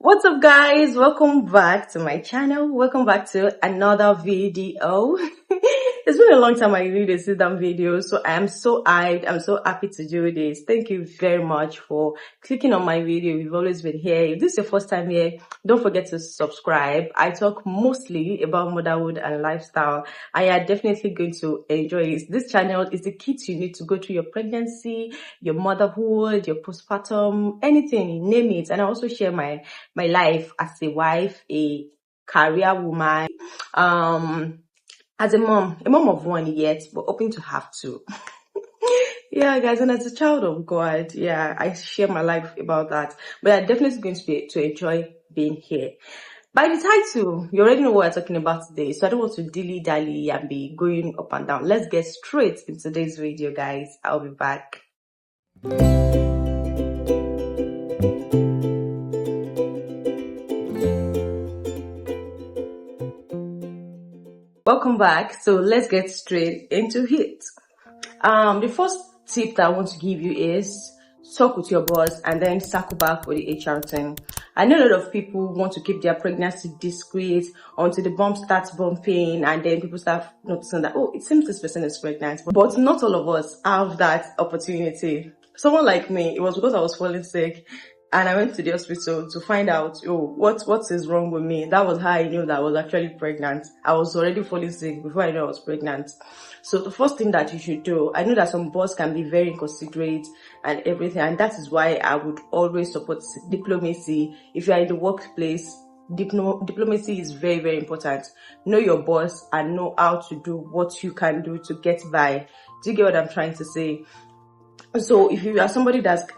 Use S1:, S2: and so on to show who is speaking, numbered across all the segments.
S1: What's up, guys? Welcome back to my channel. Welcome back to another video. It's been a long time I did a sit-down video, so I am so hyped. I'm so happy to do this. Thank you very much for clicking on my video. You've always been here. If this is your first time here, don't forget to subscribe. I talk mostly about motherhood and lifestyle. I am definitely going to enjoy it. This channel is the kit you need to go through your pregnancy, your motherhood, your postpartum, anything, name it. And I also share my life as a wife, a career woman, as a mom of one yet, but hoping to have two. Yeah, guys, and as a child of God, yeah, I share my life about that. But I'm definitely going to enjoy being here. By the title, you already know what we're talking about today, so I don't want to dilly-dally and be going up and down. Let's get straight into today's video, guys. I'll be back. Welcome back. So let's get straight into it. The first tip that I want to give you is talk with your boss and then circle back with the HR team. I know a lot of people want to keep their pregnancy discreet until the bump starts bumping, and then people start noticing that, oh, it seems this person is pregnant. But not all of us have that opportunity. Someone like me, it was because I was falling sick and I went to the hospital to find out, what is wrong with me. That was how I knew that I was actually pregnant. I was already falling sick before I knew I was pregnant. So the first thing that you should do, I know that some boss can be very inconsiderate and everything, and that is why I would always support diplomacy. If you are in the workplace, diplomacy is very, very important. Know your boss and know how to do what you can do to get by. Do you get what I'm trying to say? So if you are somebody that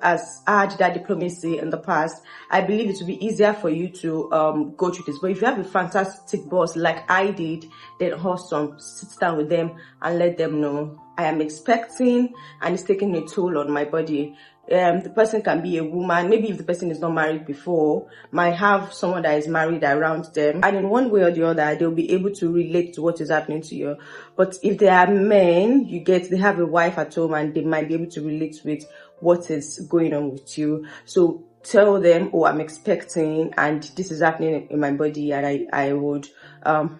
S1: has had that diplomacy in the past, I believe it will be easier for you to go through this. But if you have a fantastic boss like I did, then awesome. Sit down with them and let them know I am expecting and it's taking a toll on my body. The person can be a woman. Maybe if the person is not married before, might have someone that is married around them, and in one way or the other they'll be able to relate to what is happening to you. But if they are men, they have a wife at home and they might be able to relate with what is going on with you. So tell them, oh, I'm expecting and this is happening in my body, and I would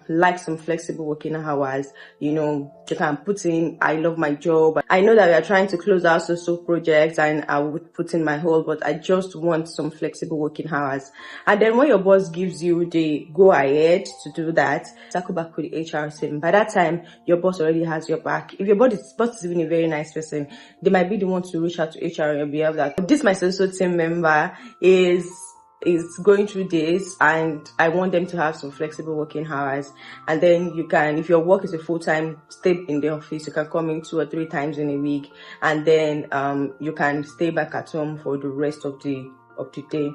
S1: like some flexible working hours. You can put in, I love my job. I know that we are trying to close our social projects and I would put in my whole, but I just want some flexible working hours. And then when your boss gives you the go ahead to do that, circle back with the HR team. By that time, your boss already has your back. If your boss is even a very nice person, they might be the one to reach out to HR on your behalf that this my social team member is going through this and I want them to have some flexible working hours. And then you can, if your work is a full-time, stay in the office. You can come in 2 or 3 times in a week, and then you can stay back at home for the rest of the day.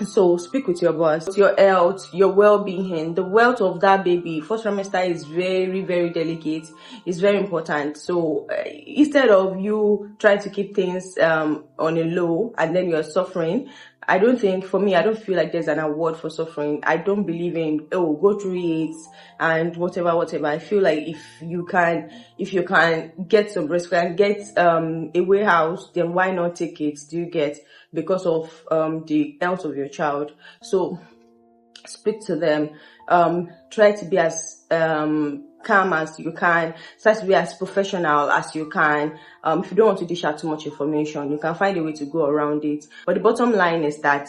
S1: So speak with your boss. Your health, your well-being, the wealth of that baby. First trimester is very, very delicate. It's very important. So instead of you trying to keep things on a low and then you're suffering, I don't feel like there's an award for suffering. I don't believe in, go through it and whatever. I feel like if you can get some rest and get a way out, then why not take it? Do you get? Because of the health of your child. So speak to them. Try to be as calm as you can. Try to be as professional as you can. If you don't want to dish out too much information, you can find a way to go around it. But the bottom line is that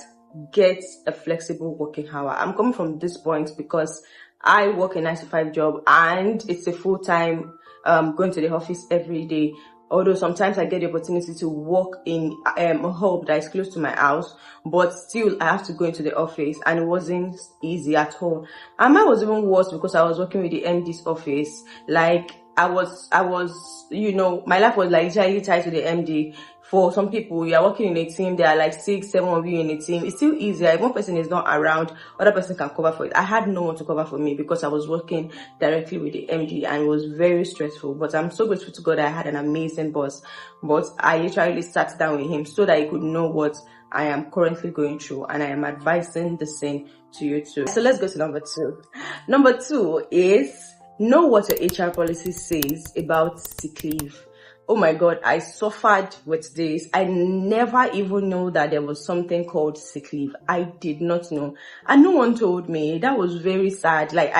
S1: get a flexible working hour. I'm coming from this point because I work a 9-to-5 job and it's a full-time going to the office every day. Although sometimes I get the opportunity to work in a hub that is close to my house, but still I have to go into the office, and it wasn't easy at all. And mine was even worse because I was working with the MD's office. Like I was, my life was like literally tied to the MD. For some people, you are working in a team, there are like 6, 7 of you in a team. It's still easier. If one person is not around, other person can cover for it. I had no one to cover for me because I was working directly with the MD and it was very stressful. But I'm so grateful to God that I had an amazing boss. But I literally sat down with him so that he could know what I am currently going through, and I am advising the same to you too. So let's go to number 2. Number 2 is know what your HR policy says about sick leave. Oh my God, I suffered with this. I never even knew that there was something called sick leave. I did not know. And no one told me. That was very sad. Like,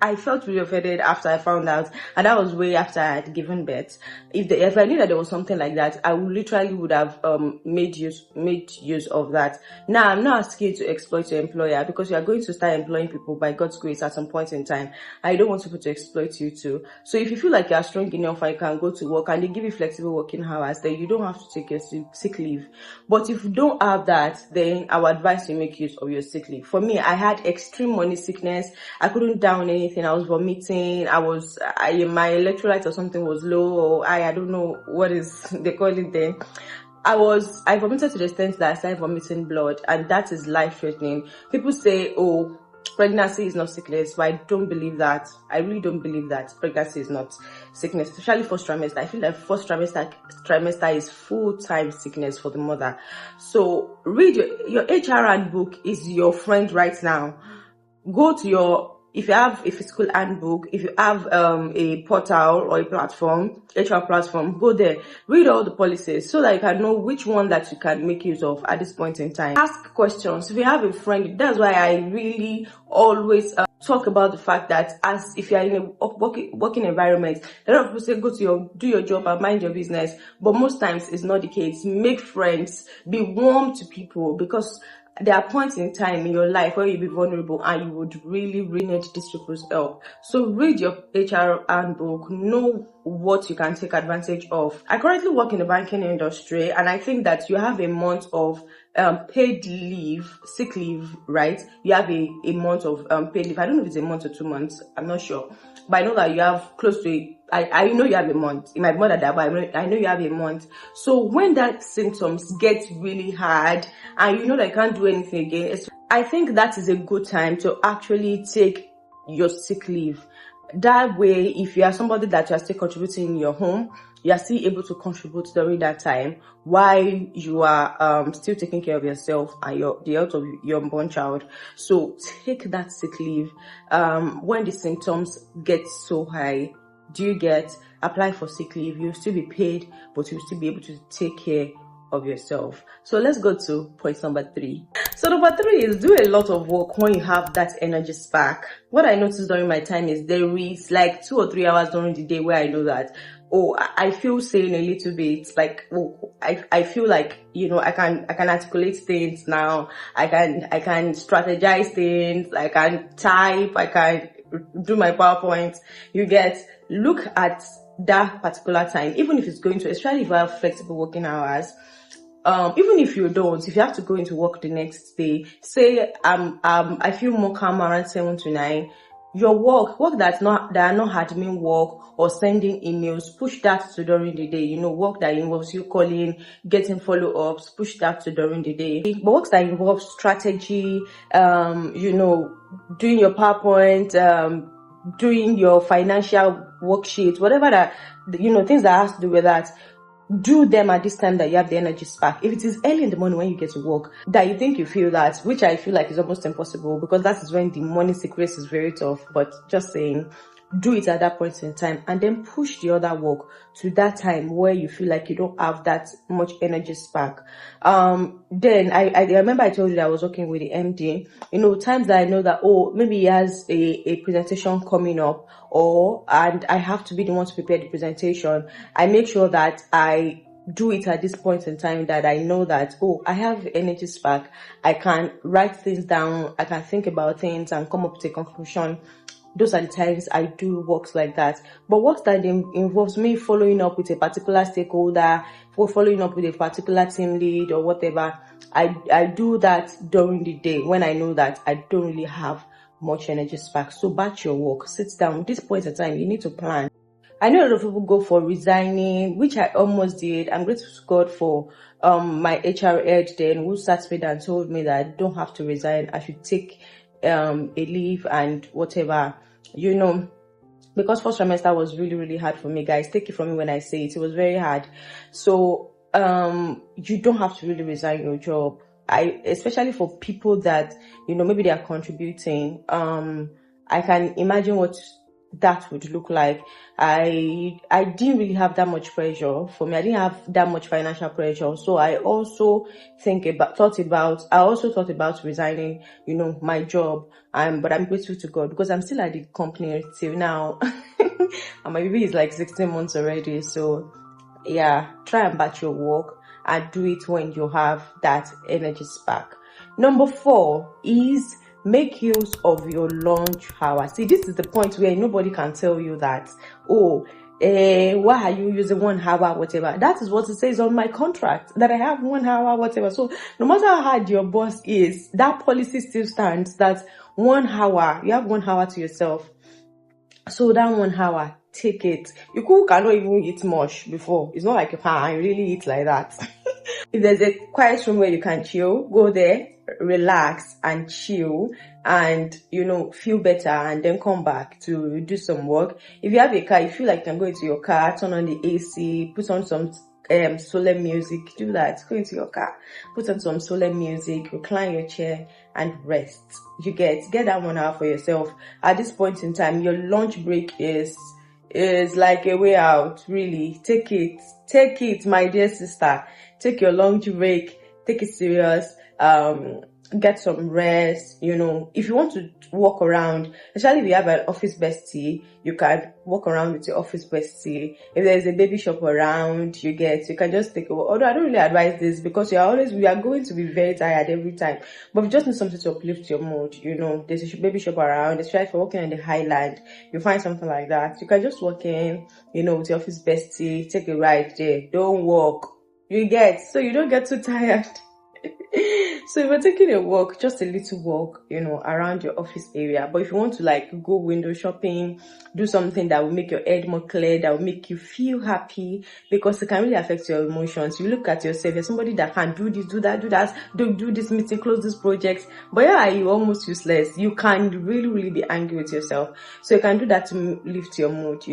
S1: I felt really offended after I found out, and that was way after I had given birth. If I knew that there was something like that, I would have made use of that. Now I'm not asking you to exploit your employer, because you are going to start employing people by God's grace at some point in time. I don't want people to exploit you too. So if you feel like you are strong enough and you can go to work and they give you flexible working hours, then you don't have to take your sick leave. But if you don't have that, then I would advise you make use of your sick leave. For me, I had extreme morning sickness. I couldn't down anything. I was vomiting. My electrolyte or something was low, or I don't know what is they call it then. I vomited to the extent that I started vomiting blood, and that is life-threatening. People say, oh, pregnancy is not sickness, but I don't believe that. I really don't believe that pregnancy is not sickness, especially first trimester. I feel like first trimester is full-time sickness for the mother. So read your HR handbook is your friend right now. Go to if you have a physical handbook, if you have a portal or a platform, HR platform, go there, read all the policies so that you can know which one that you can make use of at this point in time. Ask questions. If you have a friend, that's why I really always talk about the fact that if you are in a working environment, a lot of people say do your job and mind your business, but most times it's not the case. Make friends, be warm to people, because there are points in time in your life where you'll be vulnerable and you would really, really need these people's help. So read your HR handbook, know what you can take advantage of. I currently work in the banking industry, and I think that you have a month of paid leave, sick leave, right? You have a month of paid leave. I don't know if it's a month or 2 months. I'm not sure. But I know that you have close to I know you have a month. It might be more than that, but I know you have a month. So when that symptoms get really hard and you know that you can't do anything again, I think that is a good time to actually take your sick leave. That way, if you are somebody that you are still contributing in your home, you are still able to contribute during that time while you are still taking care of yourself and the health of your unborn child. So take that sick leave when the symptoms get so high. Apply for sick leave? You'll still be paid, but you'll still be able to take care of yourself. So let's go to point number 3. So number 3 is do a lot of work when you have that energy spark. What I noticed during my time is there is like 2 or 3 hours during the day where I know that, I feel sane a little bit. Like, I feel like, I can articulate things now. I can strategize things. I can type. I can do my PowerPoint. Look at that particular time, even if it's going to, especially if you have flexible working hours. Even if you have to go into work the next day, say I feel more calm around 7 to 9. Your work that are not admin work or sending emails, push that to during the day. Work that involves you calling, getting follow-ups, push that to during the day. But works that involves strategy, doing your PowerPoint, doing your financial worksheet, whatever that, things that has to do with that, do them at this time that you have the energy spark. If it is early in the morning when you get to work, that you think you feel that, which I feel like is almost impossible, because that is when the morning sickness is very tough, but just saying, do it at that point in time and then push the other work to that time where you feel like you don't have that much energy spark. Then I remember I told you that I was working with the MD. Times that I know that, maybe he has a presentation coming up, and I have to be the one to prepare the presentation. I make sure that I do it at this point in time that I know that, I have energy spark. I can write things down. I can think about things and come up with a conclusion. Those are the times I do works like that. But works that involves me following up with a particular stakeholder, or following up with a particular team lead or whatever, I do that during the day when I know that I don't really have much energy spark. So batch your work, sit down. At this point in time, you need to plan. I know a lot of people go for resigning, which I almost did. I'm grateful to God for my HR head then, who sat me down and told me that I don't have to resign. I should take a leave and whatever, because first trimester was really, really hard for me, guys. Take it from me when I say it. It was very hard. So you don't have to really resign your job. Especially for people that maybe they are contributing. I can imagine what that would look like. I didn't really have that much pressure for me. I didn't have that much financial pressure. So I also thought about resigning, my job. But I'm grateful to God because I'm still at the company till now. And my baby is like 16 months already. So yeah, try and batch your work and do it when you have that energy spark. Number 4 is make use of your lunch hour. See, this is the point where nobody can tell you that, why are you using 1 hour, whatever. That is what it says on my contract, that I have 1 hour, whatever. So no matter how hard your boss is, that policy still stands that 1 hour, you have 1 hour to yourself. So that 1 hour, take it. You cannot even eat much before. It's not like I really eat like that. If there's a quiet room where you can chill, go there, relax and chill and, feel better, and then come back to do some work. If you have a car, you feel like you can go into your car, turn on the AC, put on some solemn music, do that. Go into your car, put on some solemn music, recline your chair and rest. You get that 1 hour for yourself. At this point in time, your lunch break is like a way out. Really, take it, my dear sister. Take your lunch break, take it serious. Get some rest. If you want to walk around, especially if you have an office bestie, you can walk around with your office bestie. If there's a baby shop around, you can just take a walk. Although I don't really advise this because we are going to be very tired every time. But if you just need something to uplift your mood, there's a baby shop around, especially if you're walking on the highland, you find something like that. You can just walk in, with your office bestie, take a ride there. Don't walk. So you don't get too tired. So if you're taking a walk, just a little walk, around your office area. But if you want to go window shopping, do something that will make your head more clear, that will make you feel happy, because it can really affect your emotions. You look at yourself, you're somebody that can do this, do that, do this meeting, close this project. But you're almost useless. You can really, really be angry with yourself. So you can do that to lift your mood,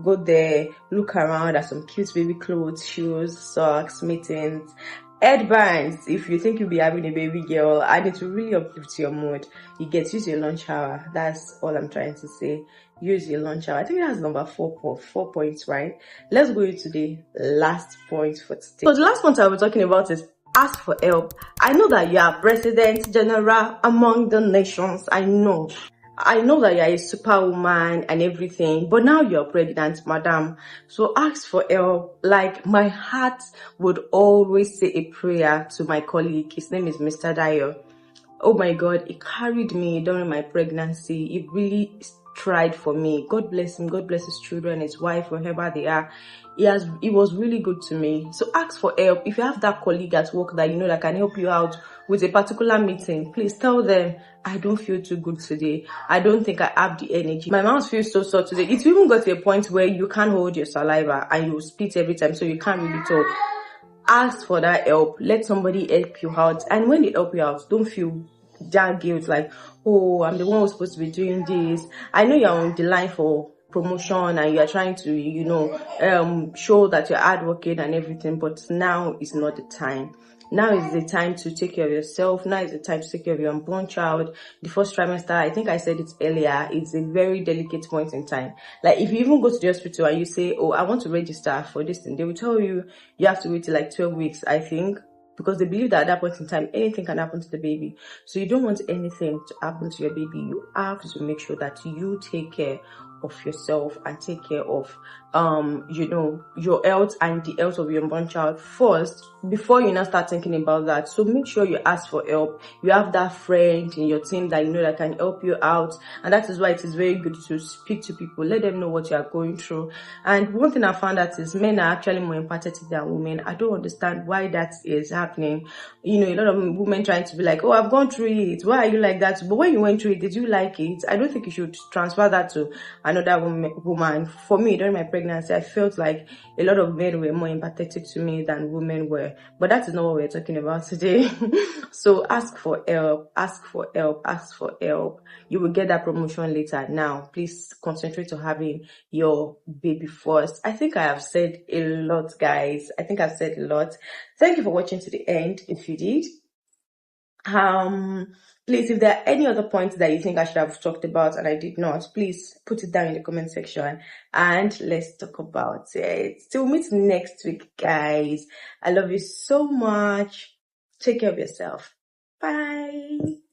S1: go there, look around at some cute baby clothes, shoes, socks, mittens, headbands. If you think you'll be having a baby girl and it will really uplift your mood, use your lunch hour. That's all I'm trying to say. Use your lunch hour. I think that's number 4 points, right? Let's go into the last point for today. So the last point I'll be talking about is ask for help. I know that you are President General among the nations. I know that you're a superwoman and everything, but now you're pregnant, madam. So ask for help. Like, my heart would always say a prayer to my colleague. His name is Mr. Dayo. Oh my God, he carried me during my pregnancy. He really tried for me. God bless him. God bless his children, his wife, wherever they are. He was really good to me. So ask for help. If you have that colleague at work that that can help you out with a particular meeting, please tell them, I don't feel too good today. I don't think I have the energy. My mouth feels so sore today. It even got to a point where you can't hold your saliva and you spit every time, so you can't really talk. Ask for that help. Let somebody help you out. And when they help you out, don't feel that guilt like, oh, I'm the one who's supposed to be doing this. I know you're on the line for promotion and you're trying to, show that you're hardworking and everything, but now is not the time. Now is the time to take care of yourself. Now is the time to take care of your unborn child. The first trimester, I think I said it earlier, it's a very delicate point in time. Like, if you even go to the hospital and you say, oh, I want to register for this thing, they will tell you have to wait till 12 weeks, I think, because they believe that at that point in time, anything can happen to the baby. So you don't want anything to happen to your baby. You have to make sure that you take care of yourself and take care of your health and the health of your unborn child first before you now start thinking about that. So make sure you ask for help. You have that friend in your team that that can help you out, and that is why it is very good to speak to people. Let them know what you are going through. And one thing I found out is men are actually more empathetic than women. I don't understand why that is happening. A lot of women trying to be like, oh, I've gone through it, why are you like that? But when you went through it, did you like it? I don't think you should transfer that to another woman. For me, during my pregnancy, I felt like a lot of men were more empathetic to me than women were. But that is not what we're talking about today. So ask for help. You will get that promotion later. Now, please concentrate on having your baby first. I think I have said a lot, guys. Thank you for watching to the end, if you did. Please, if there are any other points that you think I should have talked about and I did not, please put it down in the comment section and let's talk about it. Till we meet next week, guys. I love you so much. Take care of yourself. Bye.